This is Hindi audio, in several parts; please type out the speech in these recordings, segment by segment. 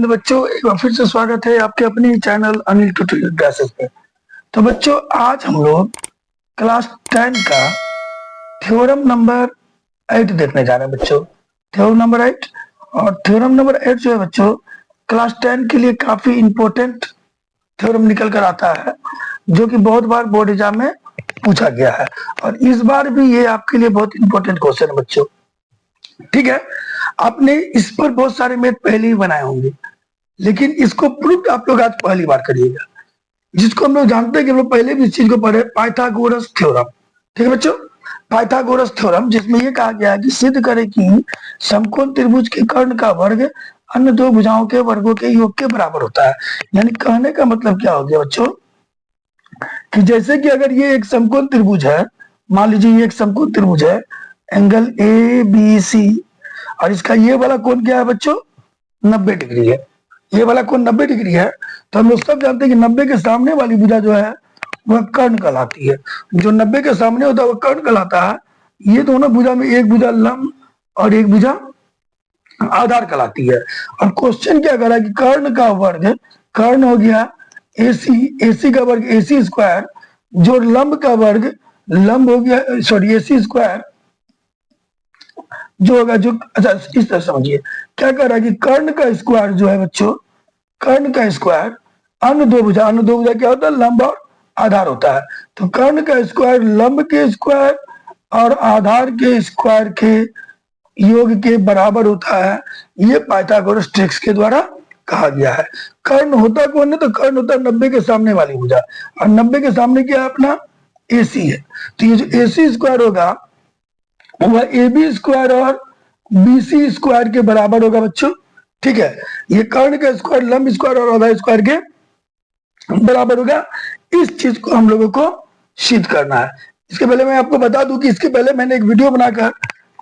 हिंद बच्चों, एक बार फिर से स्वागत है आपके अपने चैनल अनिल ट्यूटोरियल क्लासेस पे। तो बच्चों, आज हम लोग क्लास 10 का थ्योरम नंबर 8 देखने जा रहे हैं बच्चों। थ्योरम नंबर 8 और थ्योरम नंबर 8 जो है बच्चों, क्लास 10 के लिए काफी इंपॉर्टेंट थ्योरम निकल कर आता है, जो कि बहुत बार बोर्ड एग्जाम में पूछा गया है और इस बार भी ये आपके लिए बहुत इंपॉर्टेंट क्वेश्चन है बच्चों। ठीक है, आपने इस पर बहुत सारे मैथ पहले ही बनाए होंगे, लेकिन इसको प्रूफ आप लोग आज पहली बार करिएगा, जिसको हम लोग जानते हैं कि हम लोग पहले भी इस चीज को पढ़े, पाइथागोरस थ्योरम। ठीक है बच्चों, पाइथागोरस थ्योरम, जिसमें ये कहा गया है कि सिद्ध करें कि समकोण त्रिभुज के कर्ण का वर्ग अन्य दो भुजाओं के वर्गों के योग के बराबर होता है। यानी कहने का मतलब क्या हो गया बच्चों, कि जैसे कि अगर ये एक समकोण त्रिभुज है, मान लीजिए ये एक समकोण त्रिभुज है, एंगल ए बी सी, और इसका ये वाला कोण क्या है बच्चों, 90 डिग्री है। ये वाला कोण 90 डिग्री है, तो हम लोग सब जानते हैं कि 90 के सामने वाली भुजा जो है वह कर्ण कहलाती है। जो 90 के सामने होता है वह कर्ण कहलाता है। ये दोनों भुजा में एक भुजा लंब और एक भुजा आधार कहलाती है। और क्वेश्चन क्या कर रहा है कि कर्ण का वर्ग, कर्ण हो गया AC, AC का वर्ग AC स्क्वायर, जो लंब का वर्ग लंब हो गया, सॉरी AC स्क्वायर जो होगा, जो अच्छा इस तरह समझिए क्या कर रहा है कि कर्ण का स्क्वायर जो है बच्चों, कर्ण का स्क्वायर अन्य दो भुजा क्या होता है, लंब और आधार होता है। तो कर्ण का स्क्वायर लंब के स्क्वायर और आधार के स्क्वायर के योग के बराबर होता है। ये पाइथागोरस ट्रिक्स के द्वारा कहा गया है। कर्ण होता कौन है, तो कर्ण होता है 90 के सामने वाली भुजा, और 90 के सामने क्या है अपना AC है। तो ये जो AC स्क्वायर होगा वह AB स्क्वायर और BC स्क्वायर के बराबर होगा बच्चों। ठीक है, ये कर्ण का स्क्वायर लंब स्क्वायर और आधा स्क्वायर के बराबर होगा। इस चीज को हम लोगों को सिद्ध करना है। इसके पहले मैं आपको बता दूं कि इसके पहले मैंने एक वीडियो बनाकर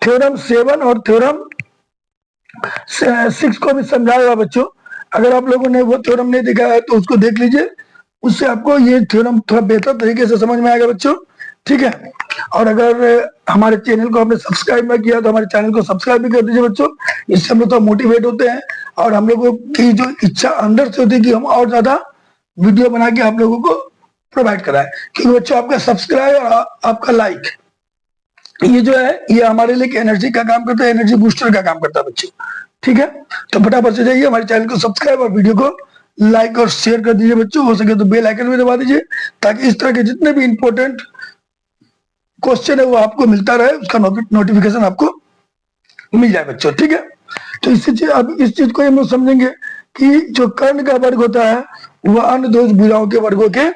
थ्योरम 7 और थ्योरम 6 को भी समझाया हुआ बच्चों। अगर आप लोगों ने वो थ्योरम नहीं देखा है तो उसको देख लीजिए, उससे आपको ये थ्योरम थोड़ा बेहतर तरीके से समझ में आएगा बच्चों। ठीक है, और अगर हमारे चैनल को आपने सब्सक्राइब ना किया तो हमारे चैनल को सब्सक्राइब भी कर दीजिए बच्चों। इससे हम लोग तो मोटिवेट होते हैं और हम लोगों की जो इच्छा अंदर से होती है कि हम और ज्यादा वीडियो बना के आप लोगों को प्रोवाइड कराएं। क्योंकि बच्चों आपका सब्सक्राइब और आपका लाइक, ये जो है ये हमारे लिए एनर्जी का काम करता है, एनर्जी बूस्टर का काम करता है बच्चों। ठीक है, तो फटाफट से जाइए हमारे चैनल को सब्सक्राइब और वीडियो को लाइक और शेयर कर दीजिए बच्चों। हो सके तो बेल आइकन भी दबा दीजिए, ताकि इस तरह के जितने भी इंपॉर्टेंट क्वेश्चन है वो आपको मिलता रहे, उसका नोटिफिकेशन आपको मिल जाए बच्चों। ठीक है, तो अब इस चीज को हम लोग समझेंगे कि जो कर्ण का वर्ग होता है वह अन्य दो भुजाओं के वर्गों के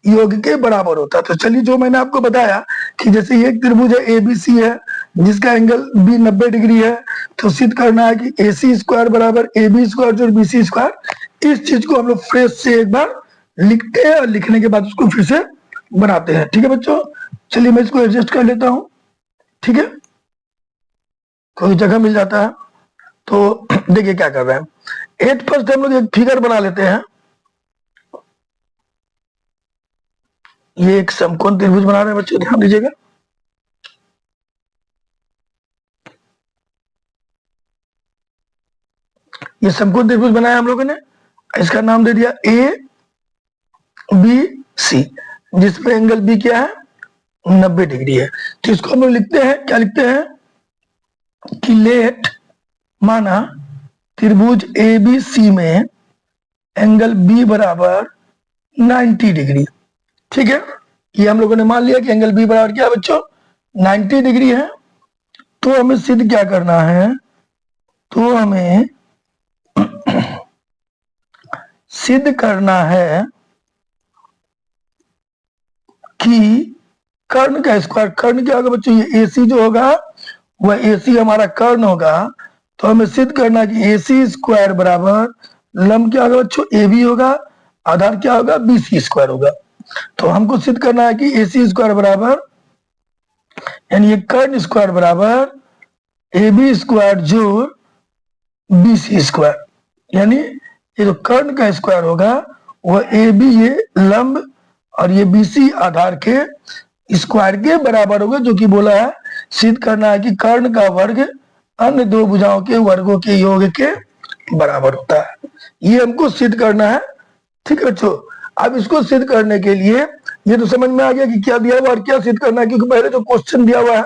योग के बराबर होता है। तो चलिए, जो मैंने आपको बताया कि जैसे एक त्रिभुज है ABC है, जिसका एंगल B 90 डिग्री है, तो सिद्ध करना है कि AC स्क्वायर बराबर AB स्क्वायर जो BC स्क्वायर। इस चीज को हम लोग फ्रेश से एक बार लिखते हैं और लिखने के बाद उसको फिर से बनाते हैं। ठीक है बच्चों, चलिए मैं इसको एडजस्ट कर लेता हूं। ठीक है, कोई जगह मिल जाता है तो देखिए क्या कर रहे हैं। 8 फर्स्ट हम लोग एक फिगर बना लेते हैं। ये एक समकोण त्रिभुज बना रहे हैं बच्चों, ध्यान दीजिएगा। ये समकोण त्रिभुज बनाया हम लोगों ने, इसका नाम दे दिया ABC, जिसमें एंगल B क्या है, 90 डिग्री है। तो इसको हम लोग लिखते हैं, क्या लिखते हैं कि लेट, माना त्रिभुज ABC में एंगल B बराबर 90 डिग्री। ठीक है, ये हम लोगों ने मान लिया कि एंगल B बराबर क्या है बच्चों, 90 डिग्री है। तो हमें सिद्ध क्या करना है, तो हमें सिद्ध करना है कि कर्ण का स्क्वायर, कर्ण क्या होगा बच्चों, ये AC जो होगा वह AC हमारा कर्ण होगा। तो हमें सिद्ध करना है कि AC स्क्वायर बराबर लंब क्या होगा बच्चों, AB होगा, आधार क्या होगा, BC स्क्वायर होगा। तो हमको सिद्ध करना है कि AC स्क्वायर बराबर, यानी ये कर्ण स्क्वायर बराबर AB स्क्वायर जोड़ BC स्क्वायर, यानी ये जो कर्ण का स्क्वायर होगा वह AB ये लंब और ये BC आधार के स्क्वायर के बराबर होगा, जो कि बोला है सिद्ध करना है कि कर्ण का वर्ग अन्य दो भुजाओं के वर्गों के योग के बराबर होता है। ये हमको सिद्ध करना है। ठीक है बच्चों, अब इसको सिद्ध करने के लिए ये तो समझ में आ गया कि क्या दिया हुआ और क्या सिद्ध करना है, क्योंकि पहले जो क्वेश्चन दिया हुआ है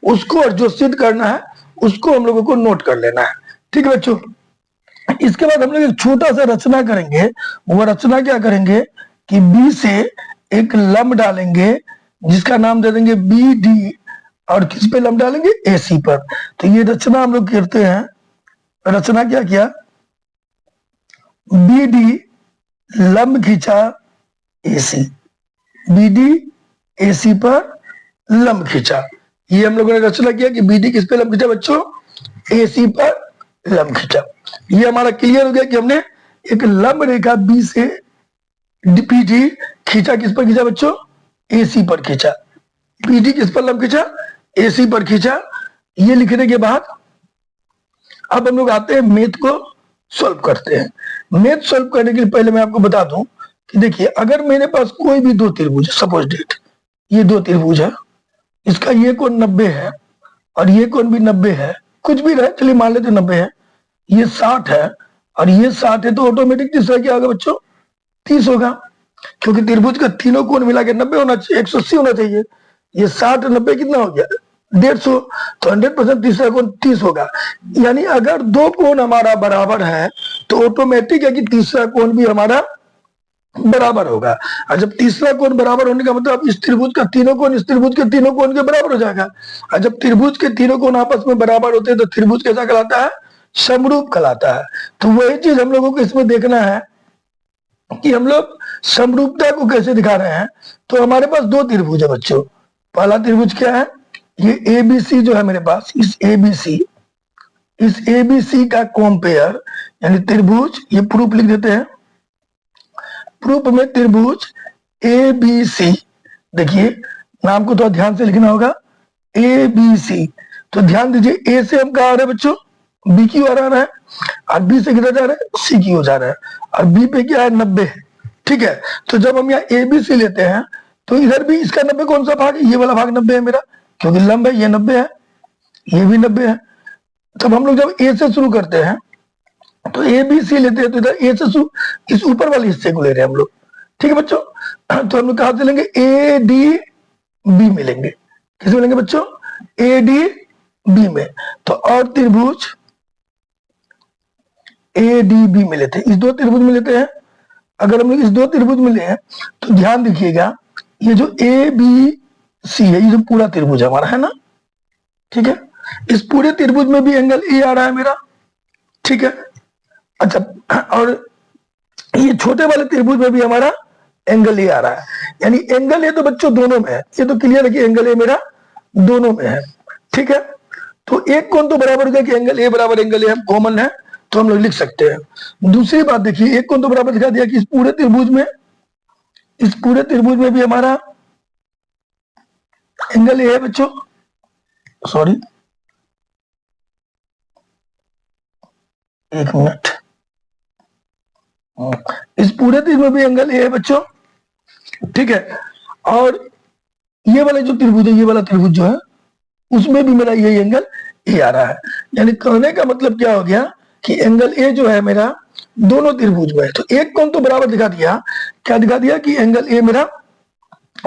उसको और जो सिद्ध करना है उसको हम लोगों को नोट कर लेना है। ठीक है बच्चों, इसके बाद हम लोग एक छोटा सा रचना करेंगे। वो रचना क्या करेंगे कि बी से एक लंब डालेंगे जिसका नाम दे देंगे बी डी, और किस पे लंब डालेंगे, ए सी पर। तो ये रचना हम लोग करते हैं। रचना क्या किया, बी डी लंब खींचा ए सी, बी डी ए सी पर लंब खींचा। ये हम लोगों ने रचना किया कि बी डी किस पे लंब खींचा बच्चों, ए सी पर लंब खींचा। ये हमारा क्लियर हो गया कि हमने एक लंब रेखा बी से पी डी खींचा, किस पर खींचा बच्चों, ए सी पर खींचा। पी डी किस पर लंब खींचा, ए सी पर खींचा। ये लिखने के बाद अब हम लोग आते हैं मैथ को सॉल्व करते हैं। मैथ सॉल्व करने के लिए पहले मैं आपको बता दूं कि देखिए, अगर मेरे पास कोई भी दो त्रिभुज है, सपोज डेट ये दो त्रिभुज है, इसका ये कोण 90 है और ये कोण भी 90 है, कुछ भी रहे, चलिए मान लेते 90 है, ये 60 है और ये 60 है, तो ऑटोमेटिक तीसरा क्या होगा बच्चों, 30 होगा, क्योंकि त्रिभुज का तीनों कोण मिला के 90 होना चाहिए, 180 होना चाहिए। ये 60 90 कितना हो गया, 150, तो 100% तीसरा कोण 30 होगा। यानी अगर दो कोण हमारा बराबर है तो ऑटोमेटिक है कि तीसरा कोण भी हमारा बराबर होगा। और जब तीसरा कोण बराबर होने का मतलब इस त्रिभुज का तीनों कोण इस त्रिभुज के तीनों कोण के बराबर हो जाएगा। और जब त्रिभुज के तीनों कोण आपस में बराबर होते हैं तो त्रिभुज कैसा कहलाता है, समरूप कहलाता है। तो वही चीज हम लोगों को इसमें देखना है कि हम लोग समरूपता को कैसे दिखा रहे हैं। तो हमारे पास दो त्रिभुज है बच्चों। पहला त्रिभुज क्या है, ये एबीसी जो है मेरे पास, इस एबीसी का कंपेयर यानी त्रिभुज, ये प्रूफ लिख देते हैं। प्रूफ में त्रिभुज एबीसी, देखिए नाम को थोड़ा ध्यान से लिखना होगा, एबीसी। तो ध्यान दीजिए, ए से हम कहा आ रहे हैं बच्चों, बी की ओर आ रहा है, और बी से किधर जा रहा है, सी की ओर जा रहा है, और बी पे क्या है, 90 है। ठीक है, तो जब हम यहाँ एबीसी लेते हैं तो इधर भी इसका 90 कौन सा भाग है, ये वाला भाग 90 है मेरा, क्योंकि लंब है, ये 90 है, ये भी 90 है। तब हम लोग जब ए से शुरू करते हैं तो ए बी सी लेते हैं, तो इधर ए से इस ऊपर वाले हिस्से को ले रहे हैं हम लोग। ठीक है बच्चों, तो हम लोग कहा से लेंगे, ए डी बी में लेंगे। किस में लेंगे बच्चों, ए डी बी में। तो और त्रिभुज ए डी बी में लेते हैं, इस दो त्रिभुज में लेते हैं। अगर हम लोग इस दो त्रिभुज में ले तो ध्यान देखिएगा, ये जो ए बी सी है, ये जो पूरा त्रिभुज है हमारा, है ना। ठीक है, इस पूरे त्रिभुज में भी एंगल ए आ रहा है मेरा। ठीक है, अच्छा, और ये छोटे वाले त्रिभुज में भी हमारा एंगल ए आ रहा है। यानी एंगल ए तो बच्चों दोनों में है, ये तो क्लियर है कि एंगल ए मेरा दोनों में है। ठीक है, तो एक कोण तो बराबर हो गया कि एंगल ए बराबर एंगल ए कॉमन है, तो हम लोग लिख सकते हैं। दूसरी बात देखिए, एक कोण तो बराबर दिखा दिया कि इस पूरे त्रिभुज में भी हमारा एंगल ए है बच्चों, सॉरी एक मिनट, इस पूरे त्रिभुज में भी एंगल ए है बच्चों। ठीक है, और ये वाला जो त्रिभुज है, ये वाला त्रिभुज जो है उसमें भी मेरा ये एंगल ए आ रहा है। यानी कहने का मतलब क्या हो गया कि एंगल ए जो है मेरा दोनों त्रिभुज में है। तो एक कोण तो बराबर दिखा दिया, क्या दिखा दिया कि एंगल ए मेरा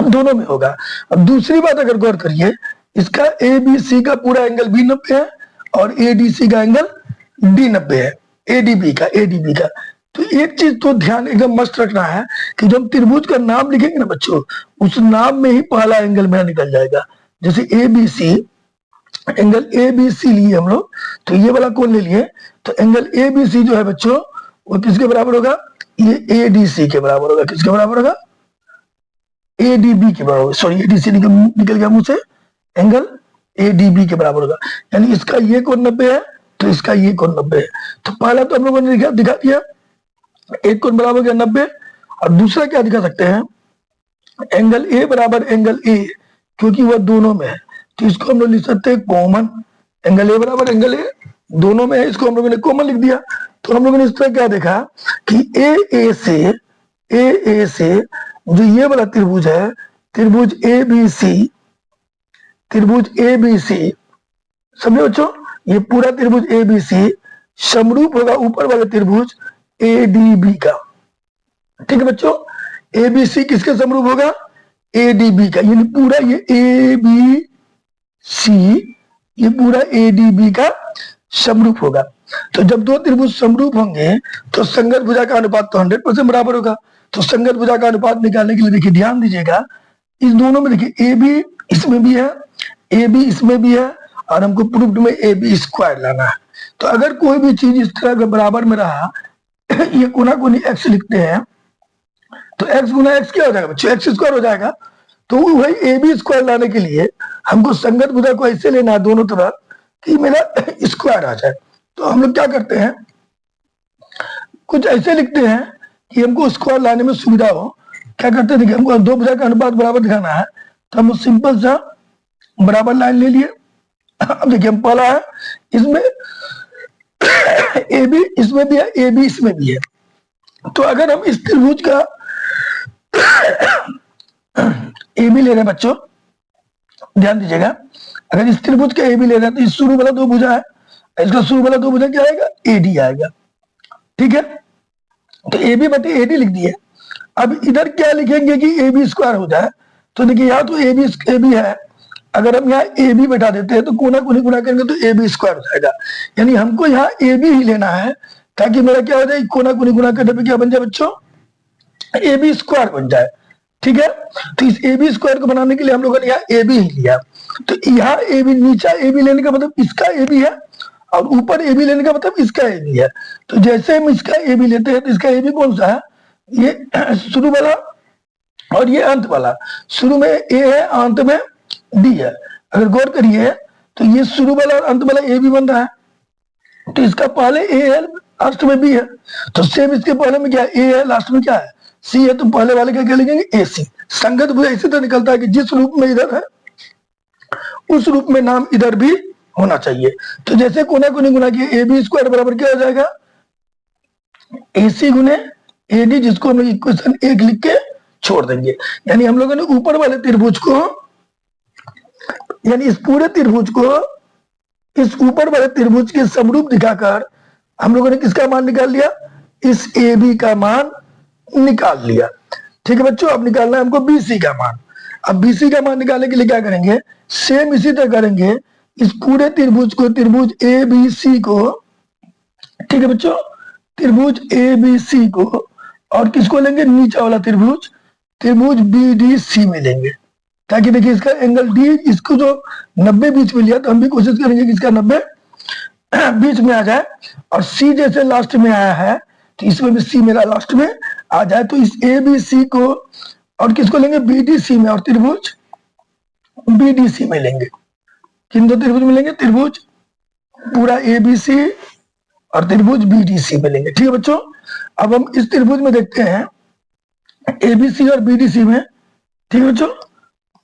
दोनों में होगा। अब दूसरी बात अगर गौर करिए, इसका ए बी सी का पूरा एंगल बी 90 है और ए डी सी का एंगल डी 90 है, एडीबी का। तो एक चीज तो ध्यान एकदम मस्त रखना है कि जब त्रिभुज का नाम लिखेंगे ना बच्चों, उस नाम में ही पहला एंगल मेरा निकल जाएगा। जैसे A B C, angle A B C लिए हम लोग, तो ये वाला कोण ले लिए, तो एंगल ए बी सी जो है बच्चों वो किसके बराबर होगा, ये ए डी सी के बराबर होगा। किसके बराबर होगा, ए डी बी के बराबर, सॉरी ए डी सी निकल गया मुंह से, एंगल ए डी बी के बराबर होगा। यानी इसका ये कोण 90 है तो इसका ये कोण 90 है। तो पहला तो हम लोगों ने दिखा दिया, एक कोण बराबर गया 90, और दूसरा क्या दिखा सकते हैं, एंगल ए बराबर एंगल ए, क्योंकि वह दोनों में है, तो इसको हम लोग लिख सकते हैं कॉमन। एंगल ए बराबर एंगल ए दोनों में है, इसको हम लोगों ने कॉमन लिख दिया। तो हम लोगों ने इस तरह क्या देखा कि ए से जो ये वाला त्रिभुज है, त्रिभुज ए बी सी, समझे बच्चों, ये पूरा त्रिभुज ए बी सी समरूप होगा ऊपर वाले त्रिभुज एडीबी का। ठीक है बच्चों, एबीसी किसके समरूप होगा? एडीबी का, यानी पूरा ये ए बी सी, ये पूरा एडीबी का समरूप होगा। तो जब दो त्रिभुज समरूप होंगे तो संगत भुजा का अनुपात तो 100% बराबर होगा। तो संगत भुजा का अनुपात निकालने के लिए देखिए ध्यान दीजिएगा, इस दोनों में देखिए ए बी इसमें भी है, ए बी इसमें भी है, और हमको प्रूफ में ए बी स्क्वायर लाना है। तो अगर कोई भी चीज इस तरह के बराबर में रहा, ये कोना कोनी एक्स लिखते हैं, तो एक्स गुना एक्स क्या हो जाएगा बच्चों? एक्स स्क्वायर हो जाएगा। तो वही ए बी स्क्वायर लाने के लिए हमको संगत भुजा को ऐसे लेना है दोनों तरफ कि मेरा स्क्वायर आ जाए। तो हम लोग क्या करते हैं, कुछ ऐसे लिखते हैं कि हमको स्क्वायर लाने में सुविधा हो। क्या करते हैं, देखिए हमको दो भुजा का अनुपात बराबर दिखाना है, तो हम सिंपल सा बराबर लाइन ले लिए। अब देखिए हम पहला है, इसमें ए बी इसमें भी है, ए बी इसमें भी है। तो अगर हम इस त्रिभुज का ए बी ले रहे हैं बच्चों, ध्यान दीजिएगा, अगर इस त्रिभुज का ए बी ले रहे हैं तो इस शुरू वाला दो भुजा है, इसका शुरू वाला दो भुजा क्या आएगा? एडी आएगा। ठीक है, तो ए बी बटे एडी लिख दिए। अब इधर क्या लिखेंगे कि ए बी स्क्वायर हो जाए? तो देखिए यहाँ तो ए बी है, अगर हम यहाँ ए बी बैठा देते हैं तो कोना कोनी गुना करेंगे तो ए बी स्क्वायर हो जाएगा। यानी हमको यहाँ ए बी ही लेना है ताकि मेरा क्या हो जाए, कोना कोनी गुना करने पे क्या बन जाए बच्चों? ए बी स्क्वायर बन जाए। ठीक है, तो इस ए बी स्क्वायर को बनाने के लिए हम लोगों ने यहाँ ए बी ही लिया। तो यहाँ ए बी, नीचा ए बी लेने का मतलब इसका ए बी है, और ऊपर ए बी लेने का मतलब इसका ए बी है। तो जैसे हम इसका ए बी लेते हैं तो इसका ए बी कौन सा है? ये शुरू वाला और ये अंत वाला। शुरू में ए है, अंत में डी है। अगर गौर करिए तो ये शुरू वाला और अंत वाला ए बी बन रहा है, तो इसका पहले ए है, लास्ट में बी है। तो सेम इसके पहले में क्या है? ए है, लास्ट में क्या है? सी है। तो पहले वाले का क्या लिखेंगे? ए सी। संगत भुजा इसी तरह निकलता है कि जिस रूप में इधर है उस रूप में नाम इधर भी होना चाहिए। तो जैसे कोना कोनी गुना किए, ए बी स्क्वायर बराबर क्या हो जाएगा? ए सी गुने ए डी, जिसको हम इक्वेशन 1 लिख के छोड़ देंगे। यानी हम लोगों ने ऊपर वाले त्रिभुज को, यानी इस पूरे त्रिभुज को इस ऊपर वाले त्रिभुज के समरूप दिखाकर हम लोगों ने किसका मान निकाल लिया? इस ए बी का मान निकाल लिया। ठीक है बच्चों, अब निकालना है हमको बीसी का मान। अब बीसी का मान निकालने के लिए क्या करेंगे? सेम इसी तरह करेंगे, इस पूरे त्रिभुज को, त्रिभुज ए बी सी को, ठीक है बच्चों, त्रिभुज ए बी सी को, और किसको लेंगे? नीचा वाला त्रिभुज, त्रिभुज बी डी सी में लेंगे, ताकि देखिए इसका एंगल डी, इसको जो 90 बीच में लिया, तो हम भी कोशिश करेंगे कि इसका 90 बीच में आ जाए। और सी जैसे लास्ट में आया है तो इसमें भी सी मेरा लास्ट में आ जाए। तो इस ए बी सी को और किसको लेंगे? बी डी सी में, और त्रिभुज बी डी सी में लेंगे। किन दो त्रिभुज में लेंगे? त्रिभुज पूरा ए बी सी और त्रिभुज बी डी सी में लेंगे। ठीक है बच्चों, अब हम इस त्रिभुज में देखते हैं ए बी सी और बी डी सी में। ठीक है बच्चों,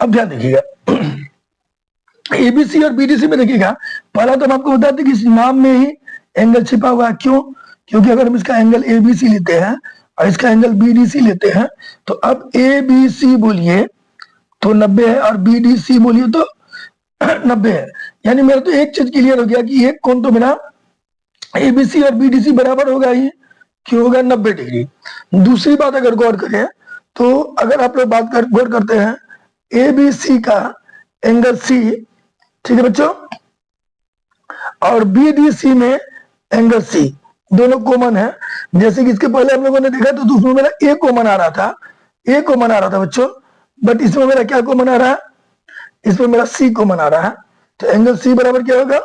अब ध्यान देखिएगा, एबीसी और बीडीसी में देखिएगा, पहला तो हम आपको बताते कि इस नाम में ही एंगल छिपा हुआ है। क्यों? क्योंकि अगर हम इसका एंगल एबीसी लेते हैं और इसका एंगल बीडीसी लेते हैं, तो अब एबीसी बोलिए तो 90 है और बीडीसी बोलिए तो 90 है। यानी मेरा तो एक चीज क्लियर हो गया कि एक कोण तो मेरा एबीसी और बीडीसी बराबर होगा ही, क्यों होगा? 90 डिग्री। दूसरी बात अगर गौर करें तो अगर आप लोग गौर करते हैं ए बी सी का एंगल सी, ठीक है बच्चों, और बी डी सी में एंगल सी, दोनों कॉमन है। जैसे कि इसके पहले हम लोगों ने देखा तो उसमें मेरा ए कॉमन आ रहा था, ए कॉमन आ रहा था बच्चों, बट इसमें मेरा क्या कॉमन आ रहा है? इसमें मेरा सी कॉमन आ रहा है। तो एंगल सी बराबर क्या होगा?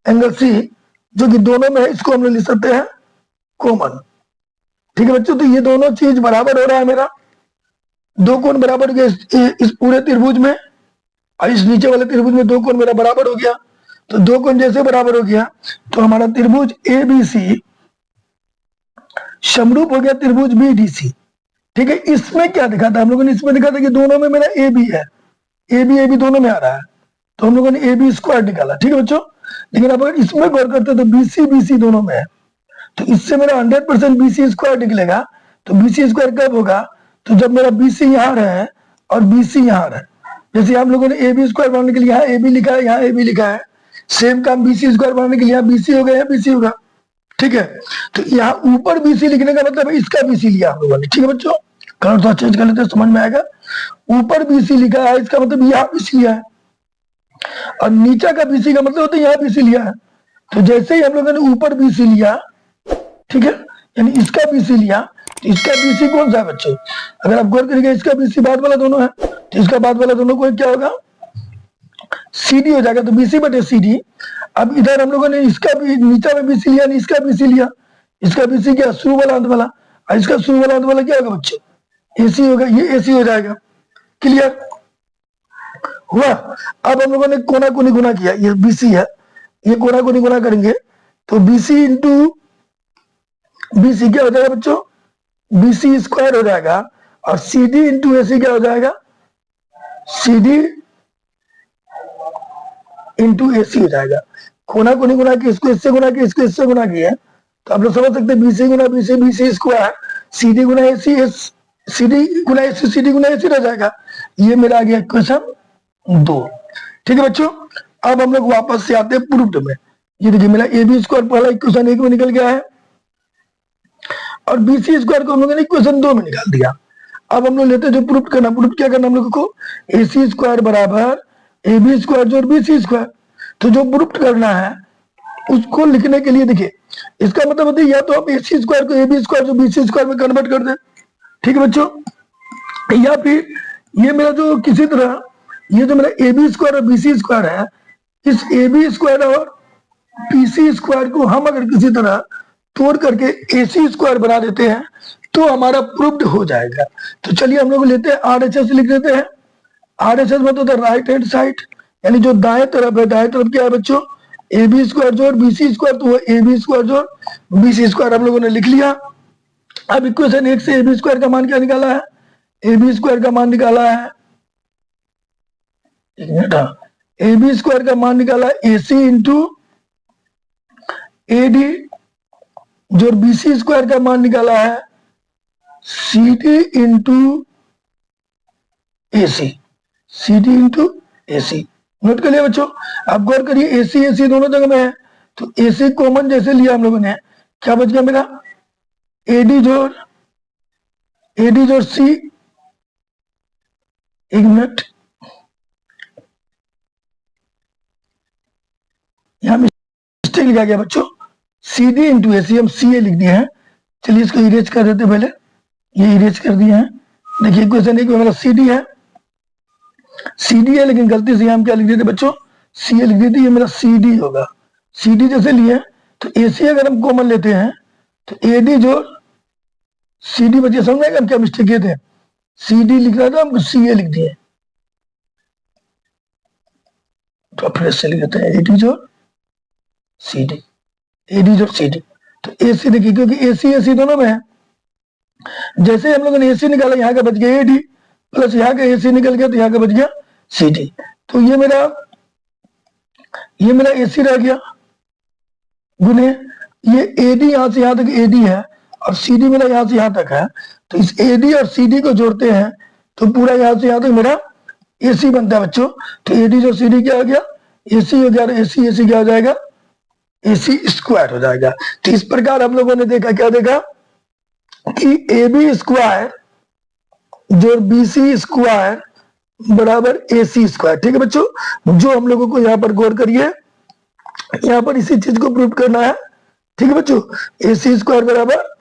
एंगल सी जो कि दोनों में है, इसको हम लोग लिख सकते हैं कॉमन। ठीक है बच्चों, तो ये दोनों चीज बराबर हो रहा है, मेरा दो कोण बराबर हो गया इस पूरे त्रिभुज में, और इस नीचे वाले त्रिभुज में दो कोण मेरा बराबर हो गया। तो दो कोण जैसे बराबर हो गया तो हमारा त्रिभुज ए बी सी समरूप हो गया त्रिभुज बी डी सी। ठीक है, इसमें क्या दिखा था हम लोगों ने? इसमें दिखा था कि दोनों में मेरा ए बी है, ए बी दोनों में आ रहा है, तो हम लोगों ने ए बी स्क्वायर निकाला। ठीक है बच्चों, लेकिन अब अगर इसमें गौर करते तो बी सी दोनों में है, तो इससे मेरा 100% बी सी स्क्वायर निकलेगा। तो बी सी स्क्वायर कब होगा? तो जब मेरा बी सी यहाँ रहे और बी सी यहाँ रहे। जैसे आप लोगों ने ए बी स्क्वायर बनाने के लिए यहाँ ए बी लिखा है, यहाँ ए बी लिखा है, सेम काम बी सी स्क्वायर बनाने के लिए यहाँ बी सी हो गया, यहाँ बी सी होगा। ठीक है, तो यहाँ ऊपर बीसी लिखने का मतलब है इसका बीसी लिया हम लोगों ने। ठीक है बच्चों, कलर थोड़ा चेंज कर लेते हैं, समझ में आएगा। ऊपर बीसी लिखा है इसका मतलब यहाँ बीसी लिया है, और नीचे का बीसी का मतलब होता है यहाँ बीसी लिया है। तो जैसे ही हम लोगों ने ऊपर बीसी लिया, ठीक है, यानी इसका बीसी लिया, तो इसका बीसी कौन सा है बच्चों? अगर आप गौर करिएगा इसका बीसी बाद वाला दोनों है, तो इसका बाद वाला दोनों को क्या होगा? सीडी हो जाएगा। तो बीसी बटे सीडी। अब इधर हम लोगों ने इसका भी नीचे में बीसी लिया, नहीं इसका बीसी लिया। इसका बीसी क्या? शुरू वाला अंत वाला, और इसका शुरू वाला अंत वाला क्या होगा बच्चों? एसी होगा, ये एसी हो जाएगा। क्लियर हुआ? अब हम लोगों ने कोना कोनी गुना किया, ये बीसी है, ये कोना कोनी गुना करेंगे तो बीसी इंटू बीसी क्या हो जाएगा बच्चों? बीसी स्क्वायर हो जाएगा। और सीडी इंटू एसी क्या हो जाएगा? सीडी इंटू एसी हो जाएगा। कोना कोनी गुना की, इसको इससे गुना की, इसको इससे गुना किया, तो आप लोग समझ सकते हैं बीसी गुना बीसी, बीसी स्क्वायर, सीडी गुना एसी, सीडी गुना एसी, सीडी गुना एसी रह जाएगा। ये मेरा आ गया क्वेश्चन 2। ठीक है बच्चों, अब हम लोग वापस से आते हैं प्रूफ्ड में। ये देखिए मेरा ए बी स्क्वायर पहला इक्वेशन 1 में निकल गया है, और बीसी स्क्वायर को हम लोगों ने इक्वेशन 2 में निकाल दिया। अब हम लोग लेते हैं जो प्रूफ करना। प्रूफ क्या करना हम लोगों को? ए सी स्क्वायर बराबर ए बी स्क्वायर जोड़ बी सी स्क्वायर। तो जो प्रूफ करना है उसको लिखने के लिए देखिए, इसका मतलब होता है या तो आप ए सी स्क्वायर को ए बी स्क्वायर जो बी सी स्क्वायर में कन्वर्ट कर दें, ठीक है बच्चों, या फिर ये मेरा जो किसी तरह ये जो मेरा ए बी स्क्वायर और बी सी स्क्वायर है, इस ए बी स्क्वायर और बी सी स्क्वायर को हम अगर किसी तरह तोड़ करके ए सी स्क्वायर बना देते हैं तो हमारा प्रूफ्ड हो जाएगा। तो चलिए हम लोग लेते हैं आरएचएस लिख देते हैं। आरएचएस मतलब राइट हैंड साइड, यानी जो दाएं तरफ है, दाएं तरफ क्या है बच्चों? ए बी स्क्वायर जोड़ बी सी स्क्वायर, तो वो ए बी स्क्वायर जोड़ बी सी स्क्वायर हम लोगों ने लिख लिया। अब इक्वेशन 1 से ए बी स्क्वायर का मान क्या निकाला है? ए बी स्क्वायर का मान निकाला है, एक मिनट, ए बी स्क्वायर का मान निकाला ए सी इंटू ए डी जो बी सी स्क्वायर का मान निकाला है सी डी इंटू ए सी, सी डी इंटू ए सी। नोट कर लिया बच्चों? आप गौर करिए ए सी दोनों जगह में है, तो ए सी कॉमन जैसे लिया हम लोगों ने, क्या बच गया मेरा? एडी जोड़ सी, एक मिनट, यहां मिस्टेक लिखा गया बच्चों, सी डी इंटू ए सी, हम सी ए लिख दिए हैं। चलिए इसको इरेज कर देते पहले, ये इरेज कर दिए हैं। देखिए क्वेश्चन एक मेरा सी डी है, सी डी है, लेकिन गलती से हम क्या लिख देते बच्चों? सी ए लिख देते, ये मेरा सी डी होगा। सी डी जैसे लिए तो ए सी अगर हम कॉमन लेते हैं तो ए डी जोड़ सी डी बचे। समझ आएगा हम क्या मिस्टेक किए थे? सी डी लिख रहा था, हम सी ए लिख दिए, तो फिर से लिख देते हैं ए डी जोड़ सी डी, ए डी जोड़ सी डी। तो ए सी देखिए, क्योंकि ए सी दोनों में है, जैसे हम लोगों ने ए सी निकाला, यहाँ का बच गया ए डी, प्लस यहाँ का ए सी निकल गया तो यहाँ का बच गया सी डी। तो ये मेरा ए सी रह गया, गुने ये ए डी, यहां से यहां तक ए डी है, और सी डी मेरा यहां से यहां तक है, तो इस ए डी और सी डी को जोड़ते हैं तो पूरा यहां से यहां तक मेरा ए सी बनता है बच्चों। तो ए डी जो सी डी क्या हो गया? ए सी हो गया, ए सी क्या हो जाएगा? ए सी स्क्वायर हो जाएगा। तो इस प्रकार हम लोगों ने देखा, क्या देखा कि ए बी स्क्वायर जोड़ बी सी स्क्वायर बराबर ए सी स्क्वायर। ठीक है बच्चों, जो हम लोगों को यहाँ पर गौर करिए, यहाँ पर इसी चीज को प्रूव करना है। ठीक है बच्चों, ए सी स्क्वायर बराबर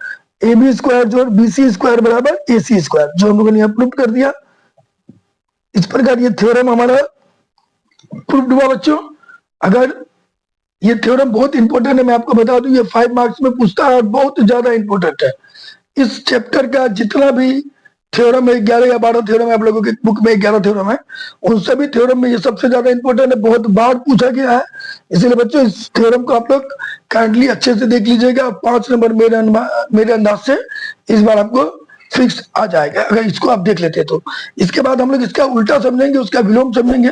ए बी स्क्वायर जोड़ बी सी स्क्वायर बराबर ए सी स्क्वायर, जो हम लोगों ने यहाँ प्रूव कर दिया। इस प्रकार ये थ्योरम हमारा प्रूव्ड हुआ बच्चों। अगर ये थ्योरम बहुत इंपॉर्टेंट है, मैं आपको बता दूं, ये 5 मार्क्स में पूछता है और बहुत ज्यादा इंपॉर्टेंट है। इस चैप्टर का जितना भी थ्योरम है, 11 या 12 थ्योरम है, आप लोगों की बुक में 11 थ्योरम है, उन सभी थ्योरम में ये सबसे ज्यादा इंपॉर्टेंट है, बहुत बार पूछा गया है। इसलिए बच्चों इस थ्योरम को आप लोग काइंडली अच्छे से देख लीजिएगा। 5 नंबर मेरे अंदाज से इस बार आपको फिक्स आ जाएगा, अगर इसको आप देख लेते तो। इसके बाद हम लोग इसका उल्टा समझेंगे, उसका विलोम समझेंगे,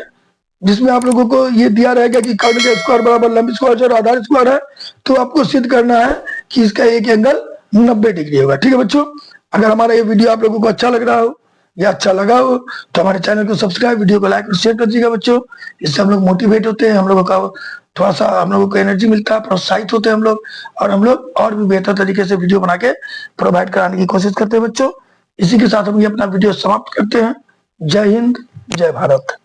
जिसमें आप लोगों को ये दिया रहेगा कि कर्ण का स्क्वायर बराबर लंब स्क्वायर और आधार स्क्वायर है, तो आपको सिद्ध करना है कि इसका एक एंगल 90 डिग्री होगा। ठीक है बच्चों, अगर हमारा ये वीडियो आप लोगों को अच्छा लग रहा हो या अच्छा लगा हो तो हमारे चैनल को सब्सक्राइब, वीडियो को लाइक और शेयर कर दीजिएगा बच्चों। इससे हम लोग मोटिवेट होते हैं, हम लोगों का थोड़ा सा हम लोगों को एनर्जी मिलता है, प्रोत्साहित होते हैं हम लोग, और हम लोग और भी बेहतर तरीके से वीडियो बना के प्रोवाइड कराने की कोशिश करते हैं बच्चों। इसी के साथ हम ये अपना वीडियो समाप्त करते हैं। जय हिंद, जय भारत।